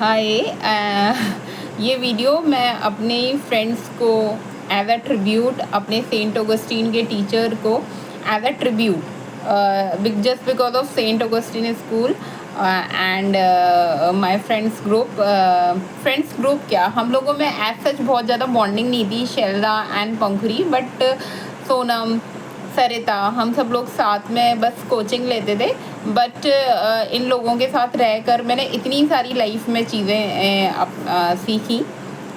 हाय। ये वीडियो मैं अपने फ्रेंड्स को एज अ ट्रिब्यूट, अपने सेंट ऑगस्टीन के टीचर को as a tribute, just because of Saint Augustine school and my friends group क्या, हम लोगों में एज सच बहुत ज़्यादा बॉन्डिंग नहीं थी, शैलजा एंड पंखुरी, बट सोनम, सरिता, हम सब लोग साथ में बस कोचिंग लेते थे। बट इन लोगों के साथ रहकर मैंने इतनी सारी लाइफ में चीज़ें सीखी,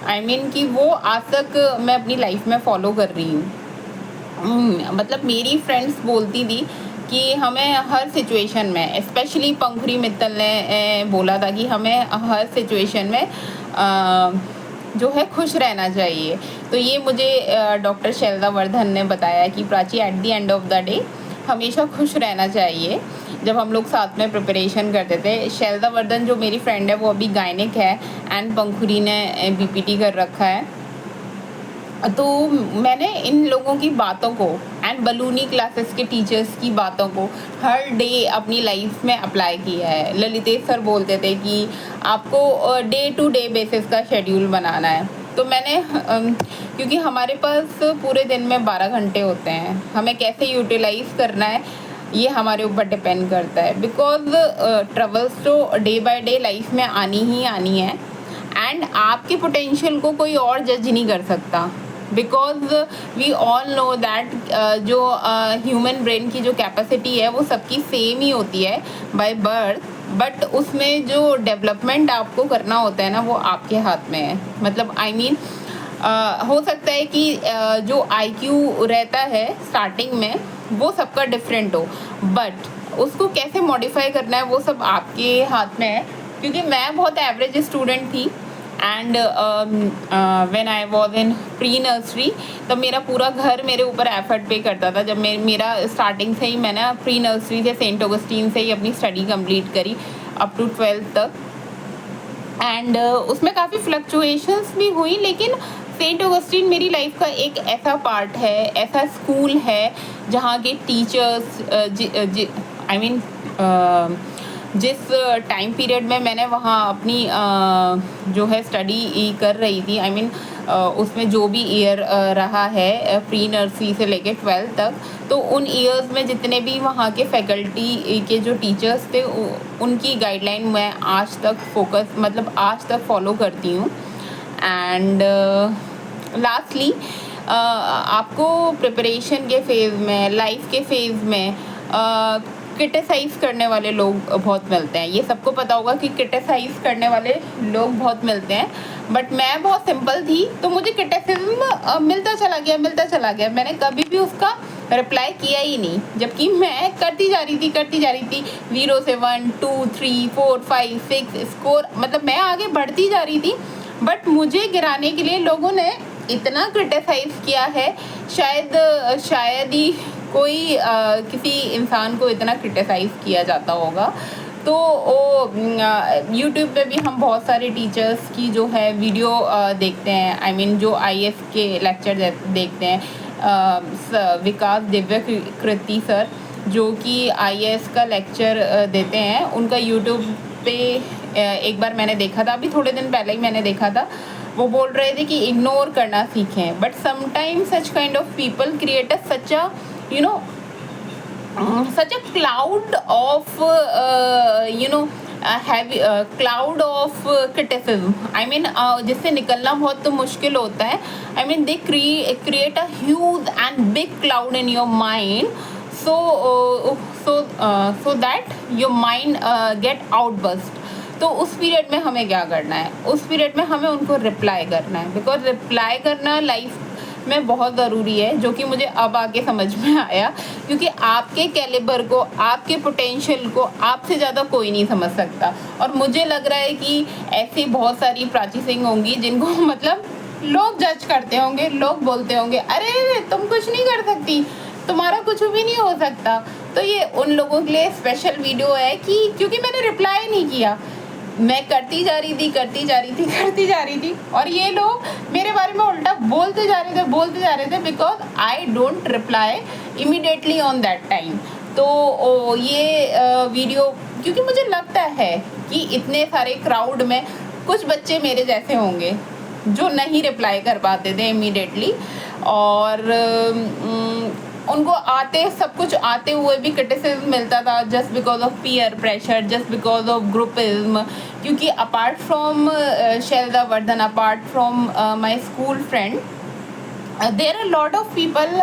आई मीन कि वो आज तक मैं अपनी लाइफ में फॉलो कर रही हूँ। मतलब मेरी फ्रेंड्स बोलती थी कि हमें हर सिचुएशन में, स्पेशली पंखुरी मित्तल ने बोला था कि हमें हर सिचुएशन में जो है खुश रहना चाहिए। तो ये मुझे डॉक्टर शैलजा वर्धन ने बताया कि Prachi, at the end of the day हमेशा खुश रहना चाहिए। जब हम लोग साथ में प्रिपरेशन करते थे, शैलजा वर्धन जो मेरी फ्रेंड है वो अभी गायनिक है एंड पंखुरी ने बीपीटी कर रखा है। तो मैंने इन लोगों की बातों को एंड बलूनी क्लासेस के टीचर्स की बातों को हर डे अपनी लाइफ में अप्लाई किया है। ललितेश सर बोलते थे कि आपको डे टू डे बेसिस का शेड्यूल बनाना है। तो मैंने क्योंकि हमारे पास पूरे दिन में 12 घंटे होते हैं, हमें कैसे यूटिलाइज करना है ये हमारे ऊपर डिपेंड करता है। बिकॉज ट्रबल्स तो डे बाय डे लाइफ में आनी ही आनी है एंड आपके पोटेंशियल को कोई और जज नहीं कर सकता। Because we all know that जो ह्यूमन ब्रेन की जो कैपेसिटी है वो सबकी सेम ही होती है बाय बर्थ, बट उसमें जो डेवलपमेंट आपको करना होता है ना वो आपके हाथ में है। मतलब आई मीन हो सकता है कि जो आईक्यू रहता है स्टार्टिंग में वो सबका डिफरेंट हो, बट उसको कैसे मॉडिफाई करना है वो सब आपके हाथ में है। क्योंकि मैं बहुत एवरेज स्टूडेंट थी and when I was in pre nursery, तब मेरा पूरा घर मेरे ऊपर एफर्ट पे करता था। जब मेरा स्टार्टिंग से ही मैंने प्री नर्सरी से सेंट ऑगस्टीन से ही अपनी स्टडी कंप्लीट करी अप टू 12th तक एंड उसमें काफ़ी फ्लक्चुएशंस भी हुई, लेकिन सेंट ऑगस्टीन मेरी लाइफ का एक ऐसा पार्ट है, ऐसा स्कूल है जहाँ के टीचर्स आई मीन जिस टाइम पीरियड में मैंने वहाँ अपनी जो है स्टडी कर रही थी, आई मीन उसमें जो भी ईयर रहा है प्री नर्सरी से लेके 12th तक, तो उन ईयर्स में जितने भी वहाँ के फैकल्टी के जो टीचर्स थे उनकी गाइडलाइन मैं आज तक आज तक फॉलो करती हूँ। एंड लास्टली आपको प्रिपरेशन के फेज़ में, लाइफ के फेज़ में क्रिटिसाइज़ करने वाले लोग बहुत मिलते हैं। ये सबको पता होगा कि क्रिटिसाइज़ करने वाले लोग बहुत मिलते हैं, बट मैं बहुत सिंपल थी तो मुझे क्रिटिसिज्म मिलता चला गया। मैंने कभी भी उसका रिप्लाई किया ही नहीं, जबकि मैं करती जा रही थी 0 से 1 2 3 4 5 6 स्कोर, मतलब मैं आगे बढ़ती जा रही थी। बट मुझे गिराने के लिए लोगों ने इतना क्रिटिसाइज़ किया है, शायद ही कोई किसी इंसान को इतना क्रिटिसाइज़ किया जाता होगा। तो यूट्यूब पे भी हम बहुत सारे टीचर्स की जो है वीडियो देखते हैं, आई मीन जो आईएएस के लेक्चर देखते हैं। विकास दिव्य कृति सर जो कि आईएएस का लेक्चर देते हैं, उनका यूट्यूब पे एक बार मैंने देखा था, अभी थोड़े दिन पहले ही मैंने देखा था। वो बोल रहे थे कि इग्नोर करना सीखें, but sometimes such kind of people create such a such a cloud of heavy cloud of criticism, I mean जिससे निकलना बहुत मुश्किल होता है। I mean they create a huge and big cloud in your mind, so that your mind get outburst। तो उस period में हमें क्या करना है, उस पीरियड में हमें उनको रिप्लाई करना है, बिकॉज रिप्लाई करना लाइफ में बहुत ज़रूरी है, जो कि मुझे अब आके समझ में आया। क्योंकि आपके कैलिबर को, आपके पोटेंशियल को आपसे ज़्यादा कोई नहीं समझ सकता। और मुझे लग रहा है कि ऐसी बहुत सारी प्राची सिंह होंगी जिनको मतलब लोग जज करते होंगे, लोग बोलते होंगे अरे तुम कुछ नहीं कर सकती, तुम्हारा कुछ भी नहीं हो सकता। तो ये उन लोगों के लिए स्पेशल वीडियो है कि क्योंकि मैंने रिप्लाई नहीं किया, मैं करती जा रही थी और ये लोग मेरे बारे में उल्टा बोलते जा रहे थे because I don't reply immediately on that time. तो ये वीडियो क्योंकि मुझे लगता है कि इतने सारे क्राउड में कुछ बच्चे मेरे जैसे होंगे जो नहीं रिप्लाई कर पाते थे इमीडिएटली, और उनको सब कुछ आते हुए भी क्रिटिसिज्म मिलता था just because of peer pressure, just because of groupism. क्योंकि apart from Shailaja Vardhan, apart from my school friend, there are lot of people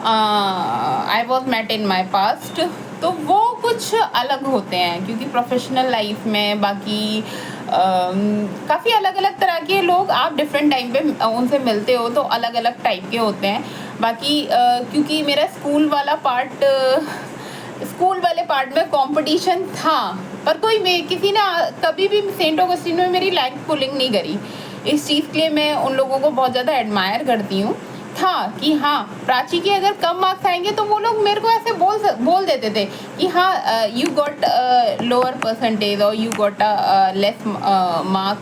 I was met in my past. तो वो कुछ अलग होते हैं, क्योंकि प्रोफेशनल लाइफ में बाकी काफ़ी अलग अलग तरह के लोग आप डिफरेंट टाइम पे उनसे मिलते हो, तो अलग अलग टाइप के होते हैं। बाकी क्योंकि मेरा स्कूल वाले पार्ट में कंपटीशन था, पर किसी ने कभी भी सेंट ऑगस्टीन में मेरी रैंक पुलिंग नहीं करी। इस चीज़ के लिए मैं उन लोगों को बहुत ज़्यादा एडमायर करती हूँ। था कि हाँ, प्राची के अगर कम मार्क्स आएंगे तो वो लोग मेरे को ऐसे बोल देते थे कि हाँ, यू गॉट लोअर परसेंटेज और you got less mark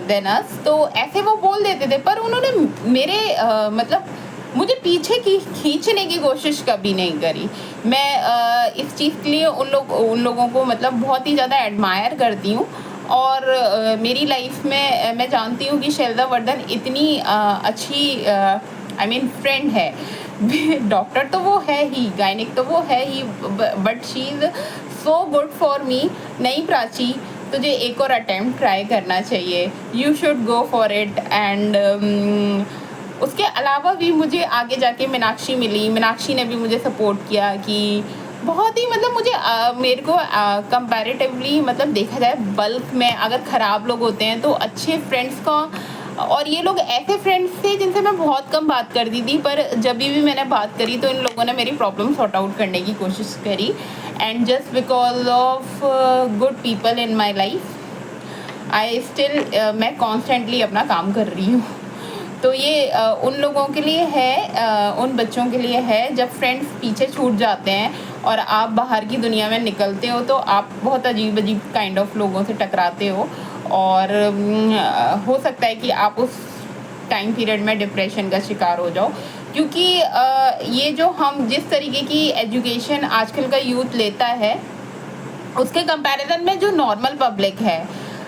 than us, तो ऐसे वो बोल देते थे। पर उन्होंने मेरे मतलब मुझे पीछे खींचने की कोशिश कभी नहीं करी। मैं इस चीज़ के लिए उन लोगों को मतलब बहुत ही ज़्यादा एडमायर करती हूँ। और मेरी लाइफ में मैं जानती हूँ कि शैलजा वर्धन इतनी अच्छी फ्रेंड है। डॉक्टर तो वो है ही, गायनिक तो वो है ही, but she is so good for me. नहीं प्राची, तुझे एक और अटेम्प्ट ट्राई करना चाहिए, you should go for it. And उसके अलावा भी मुझे आगे जाके मीनाक्षी मिली। मीनाक्षी ने भी मुझे सपोर्ट किया कि बहुत ही मतलब मुझे मेरे को कंपैरेटिवली मतलब देखा जाए बल्क में अगर ख़राब लोग होते हैं तो अच्छे फ्रेंड्स का, और ये लोग ऐसे फ्रेंड्स थे जिनसे मैं बहुत कम बात करती थी, पर जब भी मैंने बात करी तो इन लोगों ने मेरी प्रॉब्लम सॉर्ट आउट करने की कोशिश करी। And just because of good people in my life I still मैं कॉन्स्टेंटली अपना काम कर रही हूँ। तो ये उन लोगों के लिए है, उन बच्चों के लिए है जब फ्रेंड्स पीछे छूट जाते हैं और आप बाहर की दुनिया में निकलते हो तो आप बहुत अजीब अजीब काइंड ऑफ लोगों से टकराते हो, और हो सकता है कि आप उस टाइम पीरियड में डिप्रेशन का शिकार हो जाओ। क्योंकि ये जो हम जिस तरीके की एजुकेशन आजकल का यूथ लेता है उसके कंपैरिजन में जो नॉर्मल पब्लिक है,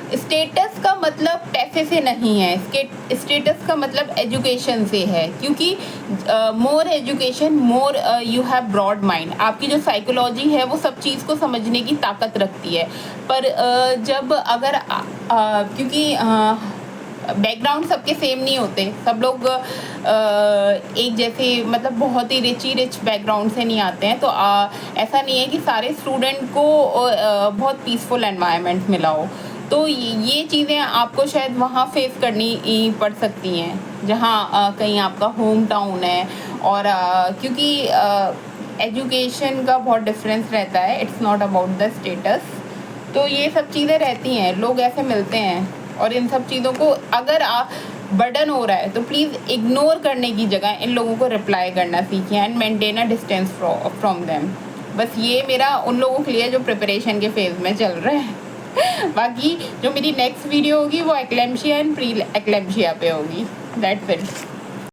स्टेटस का मतलब पैसे से नहीं है, स्टेटस का मतलब एजुकेशन से है। क्योंकि more education more you have broad mind, आपकी जो साइकोलॉजी है वो सब चीज़ को समझने की ताकत रखती है। पर जब अगर क्योंकि बैकग्राउंड सबके सेम नहीं होते, सब लोग एक जैसे मतलब बहुत ही रिच बैकग्राउंड से नहीं आते हैं। तो ऐसा नहीं है कि सारे स्टूडेंट को बहुत पीसफुल एनवायरनमेंट मिला हो। तो ये चीज़ें आपको शायद वहाँ फेस करनी पड़ सकती हैं जहाँ कहीं आपका होम टाउन है। और क्योंकि एजुकेशन का बहुत डिफरेंस रहता है, it's not about the status. तो ये सब चीज़ें रहती हैं, लोग ऐसे मिलते हैं, और इन सब चीज़ों को अगर बर्डन हो रहा है तो प्लीज़ इग्नोर करने की जगह इन लोगों को रिप्लाई करना सीखें and maintain a distance from them. बस ये मेरा उन लोगों के लिए जो प्रिपरेशन के फेज़ में चल रहा है। बाकी जो मेरी नेक्स्ट वीडियो होगी वो एक्लेम्शिया एंड प्री एक्लेम्शिया पे होगी। That's it.